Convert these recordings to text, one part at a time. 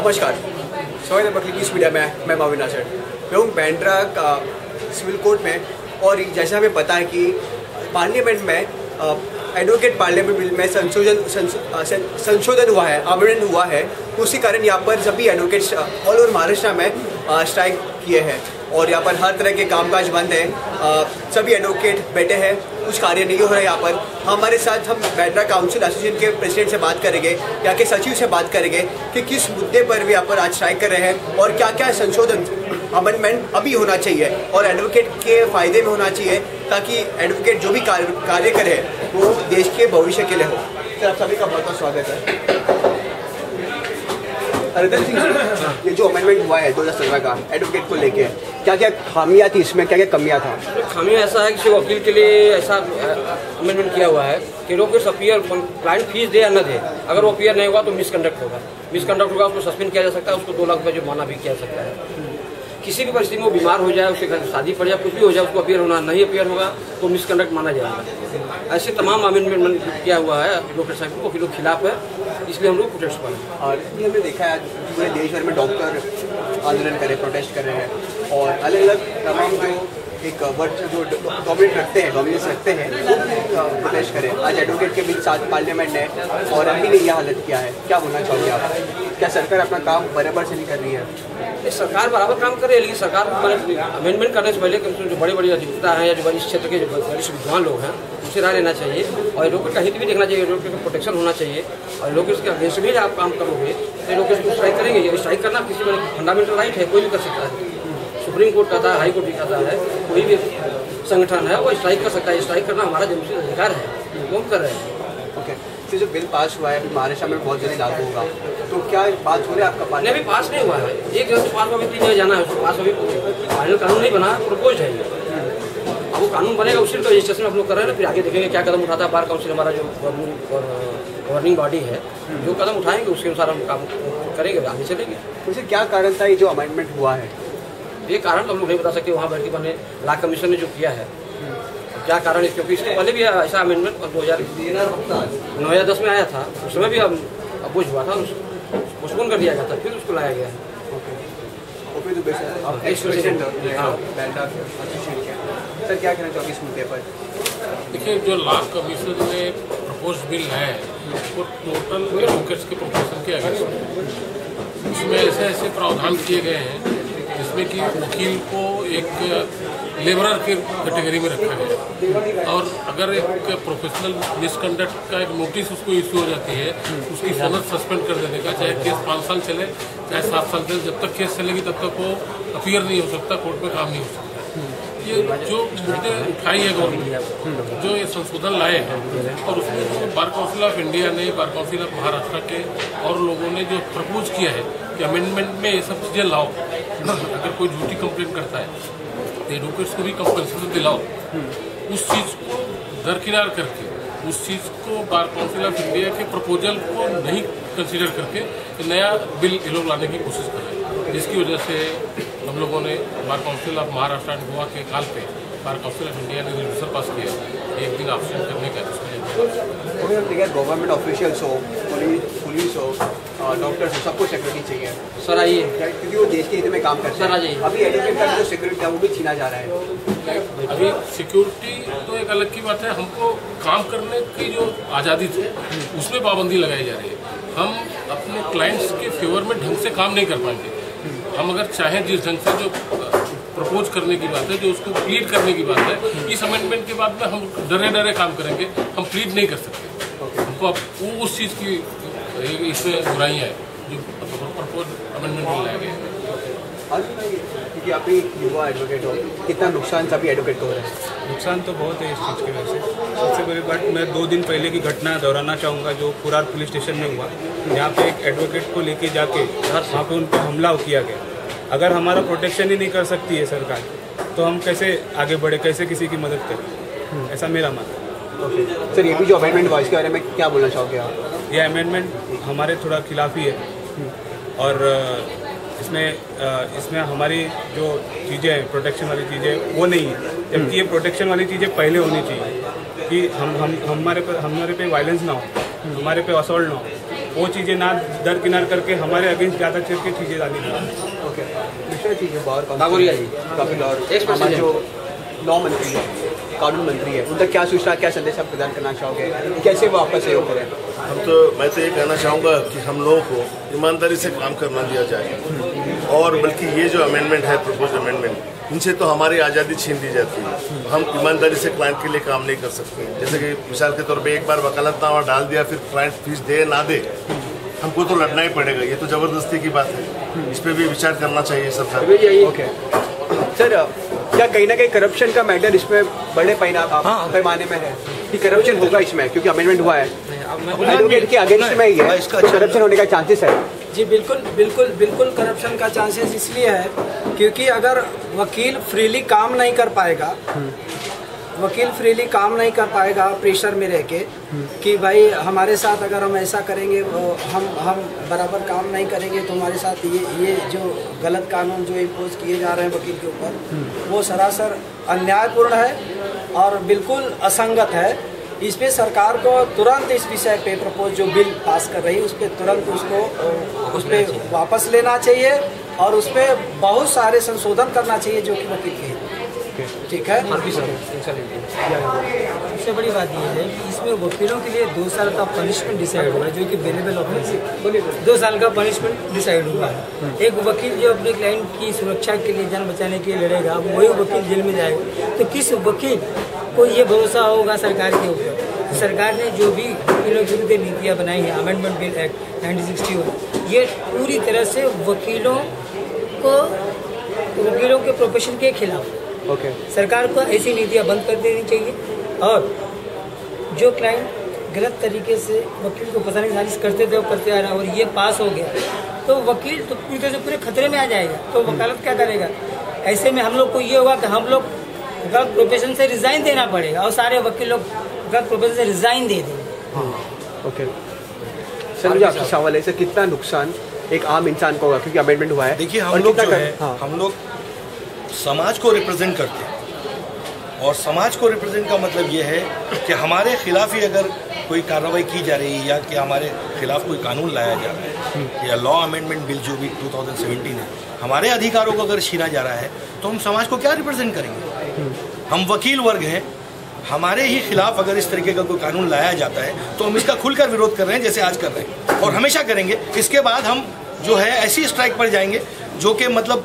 नमस्कार, स्वागत है बकली मीडिया में। मैं माविन आसर, मैं हूँ बैंड्रा का सिविल कोर्ट में। और जैसा हमें पता है कि पार्लियामेंट में एडवोकेट पार्लियामेंट बिल में संशोधन हुआ है, अमेंडमेंट हुआ है। उसी कारण यहाँ पर सभी एडवोकेट्स ऑल ओवर महाराष्ट्र में स्ट्राइक किए हैं और यहाँ पर हर तरह के कामकाज बंद है। सभी एडवोकेट बैठे हैं, कुछ कार्य नहीं हो रहा है यहाँ पर। हमारे साथ हम बैंड्रा काउंसिल एसोसिएशन के प्रेसिडेंट से बात करेंगे, यहाँ के सचिव से बात करेंगे कि किस मुद्दे पर भी यहाँ पर आज स्ट्राइक कर रहे हैं और क्या क्या संशोधन अमेंडमेंट अभी होना चाहिए और एडवोकेट के फायदे में होना चाहिए, ताकि एडवोकेट जो भी कार्य करे वो देश के भविष्य के लिए हो। सर, आप सभी का बहुत बहुत स्वागत है। हरदीप सिंह, ये जो अमेंडमेंट हुआ है 2017 का एडवोकेट को लेके, क्या क्या खामियां थी इसमें, क्या क्या कमियां था? खामियां ऐसा है कि सिर्फ वकील के लिए ऐसा अमेंडमेंट किया हुआ है कि एडवोकेट अपीयर क्लाइंट फीस दे या न दे, अगर वो अपीयर नहीं होगा तो मिसकंडक्ट होगा, उसको सस्पेंड किया जा सकता है, उसको 2 लाख रुपये जुर्माना भी किया जा सकता है। किसी भी परिस्थिति में वो बीमार हो जाए, उसके घर शादी पड़ जाए, कुछ भी हो जाए, उसको अपीयर होना नहीं अपीयर होगा तो मिसकंडक्ट माना जाएगा। ऐसे तमाम अमेंडमेंट किया हुआ है एडवोकेट साहब को, वकीलों के खिलाफ है, इसलिए हम लोग प्रोटेस्ट कर रहे हैं। और ये हमने देखा है पूरे देश भर में डॉक्टर आंदोलन कर रहे, प्रोटेस्ट कर रहे हैं और अलग अलग तमाम जो एक वर्ड जो डोमिनेट रखते हैं, डोमिनेंस रखते हैं, प्रोटेस्ट करें। आज एडवोकेट के बीच साथ पार्लियामेंट ने और अभी ने यह हालत किया है। क्या बोलना चाहोगे आप? क्या सरकार अपना काम बराबर से नहीं कर रही है? सरकार बराबर काम कर रही है, लेकिन सरकार अमेंडमेंट करने से पहले जो बड़ी बड़ी अधिवक्ता हैं या जो इस क्षेत्र के जो वरिष्ठ विद्वान लोग हैं उनसे राय लेना चाहिए और एडवोकेट का हित भी देखना चाहिए, एडवोकेट का प्रोटेक्शन होना चाहिए। और एडवोकेट के अगेंस्ट भी आप काम करोगे तो एडवोकेट को स्ट्राइक करेंगे। स्ट्राइक करना किसी में फंडामेंटल राइट है, कोई भी कर सकता है। सुप्रीम कोर्ट कहता है, हाई कोर्ट भी कहता है, कोई भी संगठन है वो स्ट्राइक कर सकता है। स्ट्राइक करना हमारा जन्मसिद्ध अधिकार है, वो कर रहे हैं। ओके, तो जो बिल पास हुआ है अभी महाराष्ट्र में बहुत जल्दी लागू होगा, तो क्या बात हो रही है आपका? नहीं, अभी पास नहीं हुआ है, एक जगह से पास हुआ, 3 जगह जाना है, उसको पास अभी फाइनल कानून नहीं बना, प्रपोज है। अब वो कानून बनेगा, उसी का रजिस्ट्रेशन हम लोग कर रहे हैं, फिर आगे देखेंगे क्या कदम उठाता है बार काउंसिल, हमारा जो गवर्निंग बॉडी है, जो कदम उठाएंगे उसके अनुसार हम काम करेंगे, आगे चलेंगे। उसे क्या कारण था ये जो अमेंडमेंट हुआ है? ये कारण तो हम लोग नहीं बता सकते, वहाँ बैठ के बने लॉ कमीशन ने जो किया है क्या कारण है, क्योंकि इसके पहले भी ऐसा अमेंडमेंट 2010 में आया था, उस समय भी अपोज हुआ था, पोस्टपोन कर दिया गया था, फिर उसको लाया गया है। सर, क्या कहना चाहोगे इस मुद्दे पर? देखिए, जो लॉ कमीशन ने प्रपोज बिल है वो टोटल एडवोकेट्स के प्रोफेशन के अगेंस्ट है। उसमें ऐसे ऐसे प्रावधान किए गए हैं जिसमें कि वकील को एक लेबरर के कैटेगरी में रखा गया है और अगर एक प्रोफेशनल मिसकंडक्ट का एक नोटिस उसको इश्यू हो जाती है, उसकी सनद सस्पेंड कर देने का, चाहे केस 5 साल चले चाहे 7 साल चले, जब तक केस चलेगी तब तक वो अपीयर नहीं हो सकता, कोर्ट में काम नहीं हो सकता। ये जो मुद्दे उठाई है गवर्नमेंट, जो ये संशोधन लाए हैं और उसमें जो बार काउंसिल ऑफ इंडिया ने, बार काउंसिल ऑफ महाराष्ट्र के और लोगों ने जो प्रपोज किया है कि अमेंडमेंट में ये सब चीज़ें लाओ, अगर कोई झूठी कंप्लेंट करता है तो एडवोकेट्स को भी कंपनसेशन दिलाओ, उस चीज़ को दरकिनार करके, उस चीज़ को बार काउंसिल ऑफ इंडिया के प्रपोजल को नहीं कंसीडर करके नया बिल ये लोग लाने की कोशिश कर रहे हैं, जिसकी वजह से हम लोगों ने bar council of Maharashtra and Goa के काल पे बार काउंसिल ऑफ इंडिया ने रेजोल्यूशन पास किया, एक दिन ऑप्शन करने का। गवर्नमेंट ऑफिशियल्स हो, पुलिस हो, डॉक्टर्स हो, सबको सिक्योरिटी चाहिए। सर आइए, क्योंकि वो देश के हित में काम करते हैं। सर आ जाइए। अभी एडवोकेट का जो सिक्योरिटी है वो भी छीना जा रहा है। अभी सिक्योरिटी तो एक अलग की बात है, हमको काम करने की जो आज़ादी थी उसमें पाबंदी लगाई जा रही है। हम अपने क्लाइंट्स के फेवर में ढंग से काम नहीं कर पाएंगे। हम अगर चाहें जिस ढंग से जो प्रपोज करने की बात है, जो उसको प्लीड करने की बात है, इस अमेंडमेंट के बाद में हम डरे डरे काम करेंगे, हम प्लीड नहीं कर सकते। हमको अब उस चीज़ की इसमें बुराइयाँ हैं जो प्रपोज अमेंडमेंट में लाए गए। क्योंकि आप ही युवा एडवोकेट हो, कितना नुकसान सभी एडवोकेट को हो रहा है? नुकसान तो बहुत है इस चीज़ की वजह से। सबसे बड़ी बात, मैं 2 दिन पहले की घटना दोहराना चाहूँगा जो कुरार पुलिस स्टेशन में हुआ, जहाँ पे एक एडवोकेट को लेके जाके वहाँ पे उन पर हमला किया गया। अगर हमारा प्रोटेक्शन ही नहीं कर सकती है सरकार, तो हम कैसे आगे बढ़े, कैसे किसी की मदद करें? ऐसा मेरा मानना है। ओके सर, ये भी जो अमेंडमेंट हुआ इसके बारे में क्या बोलना चाहोगे आप? ये अमेंडमेंट हमारे थोड़ा खिलाफ ही है और इसमें हमारी जो चीज़ें हैं, प्रोटेक्शन वाली चीज़ें वो नहीं है, जबकि ये प्रोटेक्शन वाली चीज़ें पहले होनी चाहिए कि हमारे पे वायलेंस ना हो, हमारे पे असॉल्ट ना हो। वो चीज़ें ना दरकिनार करके हमारे अगेंस्ट ज़्यादा चल के चीज़ें डाली। ओके, दूसरा चीज़ है बाहर बागोरिया जी कपिल और हमारे जो नौ मंत्री है, कानून मंत्री है, उनका क्या सूचना, क्या संदेश आप प्रदान करना चाहोगे, कैसे वो आपका सहयोग करें? मैं तो ये कहना चाहूँगा कि हम लोगों को ईमानदारी से काम करना दिया जाए, और बल्कि ये जो अमेंडमेंट है, प्रपोज अमेंडमेंट, इनसे तो हमारी आज़ादी छीन दी जाती है। हम ईमानदारी से क्लाइंट के लिए काम नहीं कर सकते। जैसे कि मिसाल के तौर पे एक बार वकालतनामा डाल दिया, फिर क्लाइंट फीस दे ना दे, हमको तो लड़ना ही पड़ेगा। ये तो ज़बरदस्ती की बात है, इस पर भी विचार करना चाहिए सरकार। ओके सर, क्या कहीं ना कहीं करप्शन का मैटर इसमें बड़े पैमाने में है कि करप्शन होगा इसमें, क्योंकि अमेंडमेंट हुआ है एडवोकेट के अगेंस्ट में ही है, तो करप्शन होने का चांसेस है? जी बिल्कुल बिल्कुल बिल्कुल करप्शन का चांसेस इसलिए है क्योंकि अगर वकील फ्रीली काम नहीं कर पाएगा, प्रेशर में रह के कि भाई हमारे साथ अगर हम ऐसा करेंगे, हम बराबर काम नहीं करेंगे तो हमारे साथ ये जो गलत कानून जो इम्पोज किए जा रहे हैं वकील के ऊपर, वो सरासर अन्यायपूर्ण है और बिल्कुल असंगत है। इस पे सरकार को तुरंत इस विषय पे प्रपोज जो बिल पास कर रही है उस पर तुरंत उस पर वापस लेना चाहिए और उस पर बहुत सारे संशोधन करना चाहिए जो कि वकील के हित। ठीक है। सबसे बड़ी बात यह है कि इसमें वकीलों के लिए 2 साल का पनिशमेंट डिसाइड हुआ है, जो कि बेलेबल ऑफेंस है। 2 साल का पनिशमेंट डिसाइड हुआ है। एक वकील जो अपने क्लाइंट की सुरक्षा के लिए, जान बचाने के लिए लड़ेगा, वही वकील जेल में जाएगा। तो किस वकील को ये भरोसा होगा सरकार के ऊपर? सरकार ने जो भी वकीलों के विरुद्ध नीतियाँ बनाई हैं, अमेंडमेंट बिल एक्ट 1961, ये पूरी तरह से वकीलों के प्रोफेशन के खिलाफ। सरकार को ऐसी नीतियाँ बंद कर देनी चाहिए और जो क्लाइंट गलत तरीके से वकील को फंसाने की साजिश करते थे वो करते आ रहा है और ये पास हो गया तो वकील तो पूरी तरह से पूरे खतरे में आ जाएगा। तो वकालत क्या करेगा? ऐसे में हम लोग को ये होगा कि हम लोग गलत प्रोफेशन से रिजाइन देना पड़ेगा और सारे वकील लोग गलत प्रोफेशन से रिजाइन दे देंगे। ओके सर, मुझे आपसे सवाल है, कितना नुकसान एक आम इंसान को होगा क्योंकि अमेंडमेंट हुआ है? देखिए, हम लोग समाज को रिप्रेजेंट करते हैं और समाज को रिप्रेजेंट का मतलब ये है कि हमारे खिलाफ ही अगर कोई कार्रवाई की जा रही है या कि हमारे खिलाफ कोई कानून लाया जा रहा है या लॉ अमेंडमेंट बिल जो भी 2017 है, हमारे अधिकारों को अगर छीना जा रहा है तो हम समाज को क्या रिप्रेजेंट करेंगे? हम वकील वर्ग हैं, हमारे ही खिलाफ अगर इस तरीके का कोई कानून लाया जाता है तो हम इसका खुलकर विरोध कर रहे हैं, जैसे आज कर रहे हैं और हमेशा करेंगे। इसके बाद हम जो है ऐसी स्ट्राइक पर जाएंगे जो कि मतलब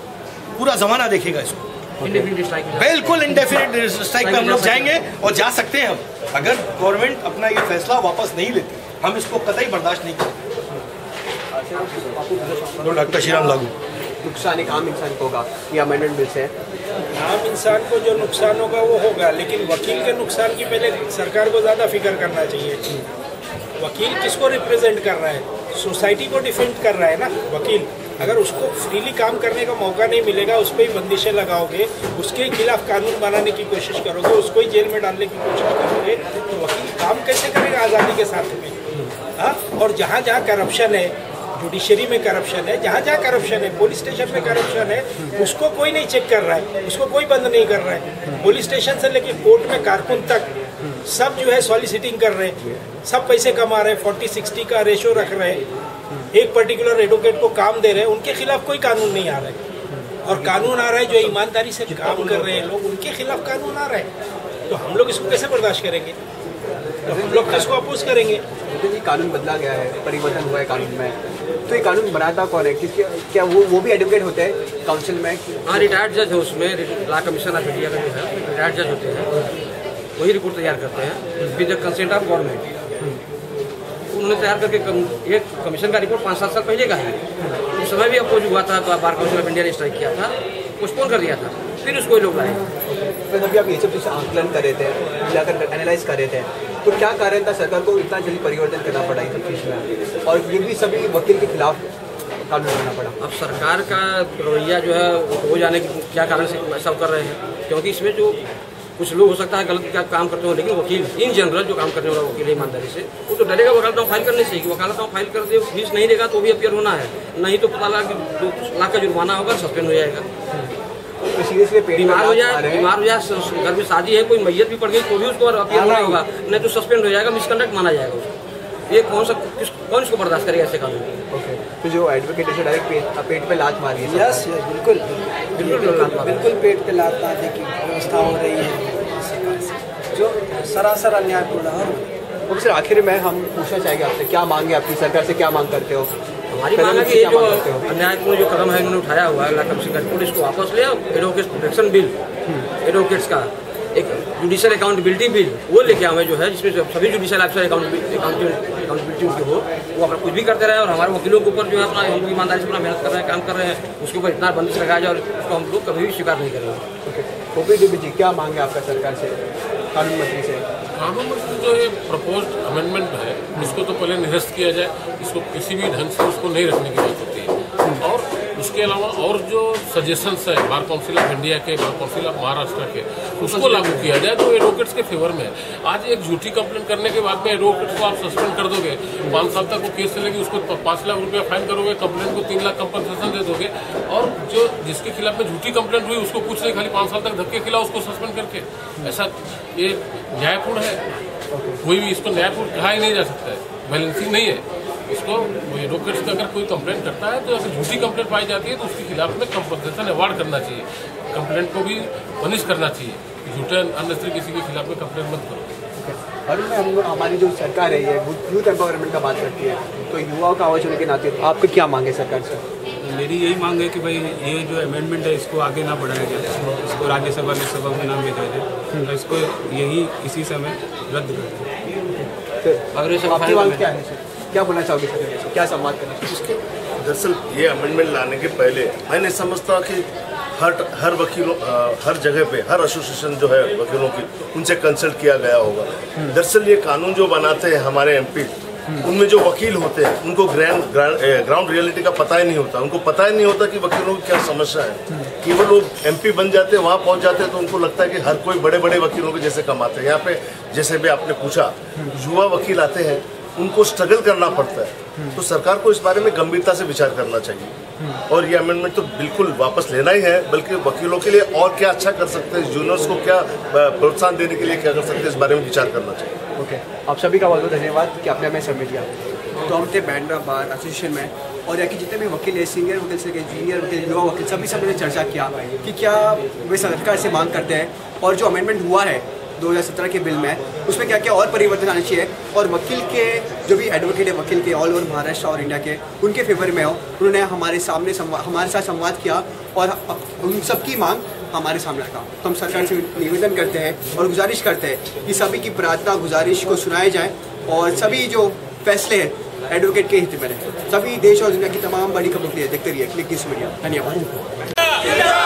पूरा जमाना देखेगा इसको। बिल्कुल इंडेफिनिट स्ट्राइक पे हम लोग जाएंगे और जा सकते हैं। हम अगर गवर्नमेंट अपना ये फैसला वापस नहीं लेती, हम इसको कतई बर्दाश्त नहीं करेंगे। डॉक्टर श्रीराम लागू, नुकसान एक आम इंसान को होगा ये अमेंडमेंट बिल से? आम इंसान को जो नुकसान होगा वो होगा, लेकिन वकील के नुकसान की पहले सरकार को ज़्यादा फिक्र करना चाहिए। वकील किसको रिप्रेजेंट कर रहा है? सोसाइटी को डिफेंड कर रहा है ना वकील। अगर उसको फ्रीली काम करने का मौका नहीं मिलेगा, उस पर ही बंदिशें लगाओगे, उसके खिलाफ कानून बनाने की कोशिश करोगे, उसको ही जेल में डालने की कोशिश करोगे, तो वकील काम कैसे करेगा आज़ादी के साथ में? हाँ, और जहाँ जहाँ करप्शन है, जुडिशरी में करप्शन है, जहाँ जहाँ करप्शन है, पुलिस स्टेशन में करप्शन है, उसको कोई नहीं चेक कर रहा है, उसको कोई बंद नहीं कर रहा है। पुलिस स्टेशन से लेकर कोर्ट में कारकुन तक सब जो है सॉलिसिटिंग कर रहे हैं, सब पैसे कमा रहे हैं, 40-60 का रेशो रख रहे हैं, एक पर्टिकुलर एडवोकेट को काम दे रहे हैं, उनके खिलाफ कोई कानून नहीं आ रहा है। और कानून आ रहा है जो ईमानदारी से काम कर रहे हैं लोग, उनके खिलाफ कानून आ रहा है। तो हम लोग इसको कैसे बर्दाश्त करेंगे? तो हम लोग किसको अपोज करेंगे? जी, कानून बदला गया है, परिवर्तन हुआ है कानून में, तो ये कानून बनाता कौन है? किसके? क्या वो भी एडवोकेट होते हैं काउंसिल में? हाँ, रिटायर्ड जज है उसमें, लॉ कमीशन ऑफ इंडिया का जो है रिटायर्ड जज होते हैं, वही रिपोर्ट तैयार करते हैं with the consent of government. उन्होंने तैयार करके एक कमीशन का रिपोर्ट 5-7 साल पहले का है। उस समय भी अपोज हुआ था, तो बार काउंसिल ऑफ इंडिया ने स्ट्राइक किया था, पोस्टपोन कर दिया था, फिर उसको लोग लाए। फिर अभी आप ये सब चीज़ आंकलन कर रहे थे, जाकर एनालाइज कर रहे थे, तो क्या कारण था सरकार को इतना जल्दी परिवर्तन करना पड़ा इन सब चीज़ में, और ये भी सभी वकील के खिलाफ कानून बनाना पड़ा? अब सरकार का रवैया जो है हो जाने की क्या कारण से सब कर रहे हैं, क्योंकि इसमें जो कुछ लोग हो सकता है गलत काम करते हो, लेकिन वकील इन जनरल जो काम करने वाला वकील ईमानदारी से, वो तो डरेगा वकालतनामा फाइल करने से कि वकालतनामा फाइल कर दे, फीस नहीं देगा तो भी अपियर होना है, नहीं तो पता लगा कि 2 लाख का जुर्माना होगा, सस्पेंड हो जाएगा। बीमार हो जाए, घर में शादी है, कोई मैयत भी पड़ गई तो भी उसको अपियर होना होगा, नहीं तो सस्पेंड हो जाएगा, मिसकंडक्ट माना जाएगा उसको। ये कौन इसको बर्दाश्त करेगा ऐसे कानून? ओके, तो जो एडवोकेट है डायरेक्ट पेट पे लात मारी है। यस बिल्कुल पेट पे लात मारने की व्यवस्था हो रही है जो सरासर अन्यायपूर्ण है। तो सर आखिर में हम पूछना चाहेंगे आपसे, क्या मांगे आपकी सरकार से, क्या मांग करते हो? हमारी मांग है कि ये जो अन्यायपूर्ण जो कदम है इन्होंने उठाया हुआ है लॉकअप से गठपुर, इसको वापस ले। एडवोकेट्स प्रोटेक्शन बिल, एडवोकेट्स का एक जुडिशियल अकाउंटेबिलिटी बिल वो लेके आए जो है, जिसमें सभी जुडिशियल ऑफिसर अकाउंटेबिलिटी उनकी हो, वो अपना कुछ भी करते रहे और हमारे वकीलों के ऊपर जो है अपना हम लोग ईमानदारी से अपना मेहनत कर रहे हैं, काम कर रहे हैं, उसके ऊपर इतना बंदिश लगाया जाए और उसको हम लोग कभी भी स्वीकार नहीं करेंगे। ओके, ओपी देवी जी, क्या मांगे आपका सरकार से, कानून मंत्री से? कानून मंत्री जो ये प्रपोज्ड अमेंडमेंट है इसको तो पहले निरस्त किया जाए, इसको किसी भी ढंग से उसको नहीं रखने की बात होती है। और उसके अलावा और जो सजेशंस है बार काउंसिल ऑफ इंडिया के, बार काउंसिल ऑफ महाराष्ट्र के, उसको लागू किया जाए तो एडवोकेट्स के फेवर में है। आज एक झूठी कंप्लेंट करने के बाद में एडवोकेट्स को आप सस्पेंड कर दोगे, 5 साल तक वो केस चलेगी, उसको 5 लाख रुपया फाइन करोगे, कंप्लेंट को 3 लाख कंपनसेशन दे दोगे, और जो जिसके खिलाफ में झूठी कंप्लेंट हुई उसको कुछ नहीं, खाली 5 साल तक धक्के खिलाओ उसको सस्पेंड करके। ऐसा ये न्यायपूर्ण है? कोई भी इसको न्यायपूर्ण कहा ही नहीं जा सकता है, बैलेंसिंग नहीं है इसको। एडवोकेट्स का अगर कोई कंप्लेंट करता है तो अगर झूठी कंप्लेंट पाई जाती है तो उसके खिलाफ में कंपनसेशन अवार्ड करना चाहिए, कंप्लेंट को भी पनिश करना चाहिए। झूठे अननेसेसरी किसी के खिलाफ में कंप्लेंट मत करो। और मैं हमारी जो सरकार है ये यूथ एम्पावरमेंट का बात करती है, तो युवाओं का आवाज होने के नाते आपको क्या मांगे सरकार से? मेरी यही मांग है कि भाई ये जो अमेंडमेंट है इसको आगे ना बढ़ाया जाए, इसको राज्यसभा लोकसभा में ना भेजा जाए, तो इसको यही इसी समय रद्द कर दें। आपकी मांग क्या है सर, क्या बोलना चाहोगे सर, क्या संवाद करना? दरअसल ये अमेंडमेंट लाने के पहले मैं नहीं समझता कि हर वकीलों हर जगह पे हर एसोसिएशन जो है वकीलों की उनसे कंसल्ट किया गया होगा। दरअसल ये कानून जो बनाते हैं हमारे एमपी, उनमें जो वकील होते हैं उनको ग्राउंड रियलिटी का पता ही नहीं होता, उनको पता ही नहीं होता कि वकीलों की क्या समस्या है। केवल लोग एमपी बन जाते हैं, वहाँ पहुँच जाते हैं तो उनको लगता है कि हर कोई बड़े बड़े वकीलों के जैसे कमाते हैं। यहाँ पे जैसे भी आपने पूछा, युवा वकील आते हैं उनको स्ट्रगल करना पड़ता है, तो सरकार को इस बारे में गंभीरता से विचार करना चाहिए। और ये अमेंडमेंट तो बिल्कुल वापस लेना ही है, बल्कि वकीलों के लिए और क्या अच्छा कर सकते हैं, जूनियर्स को क्या प्रोत्साहन देने के लिए क्या कर सकते हैं, इस बारे में विचार करना चाहिए। ओके, आप सभी का बहुत बहुत धन्यवाद कि आपने हमें समय दिया। तो हम थे बांद्रा बार एसोसिएशन में, और यहाँ के जितने भी वकील है, सीनियर वकील से जूनियर वकील, युवा वकील, सभी से मैंने चर्चा किया कि क्या वे सरकार से मांग करते हैं, और जो अमेंडमेंट हुआ है 2017 के बिल में, उसमें क्या क्या और परिवर्तन आने चाहिए, और वकील के जो भी एडवोकेट है वकील के ऑल ओवर महाराष्ट्र और इंडिया के, उनके फेवर में हो। उन्होंने हमारे साथ संवाद किया और उन सबकी मांग हमारे सामने रखा। तो हम सरकार से निवेदन करते हैं और गुजारिश करते हैं कि सभी की प्रार्थना गुजारिश को सुनाया जाए, और सभी जो फैसले हैं एडवोकेट के हित में रहे। सभी देश और दुनिया की तमाम बड़ी खबरों के लिए देखते रहिए क्लिक न्यूज़ मीडिया। धन्यवाद।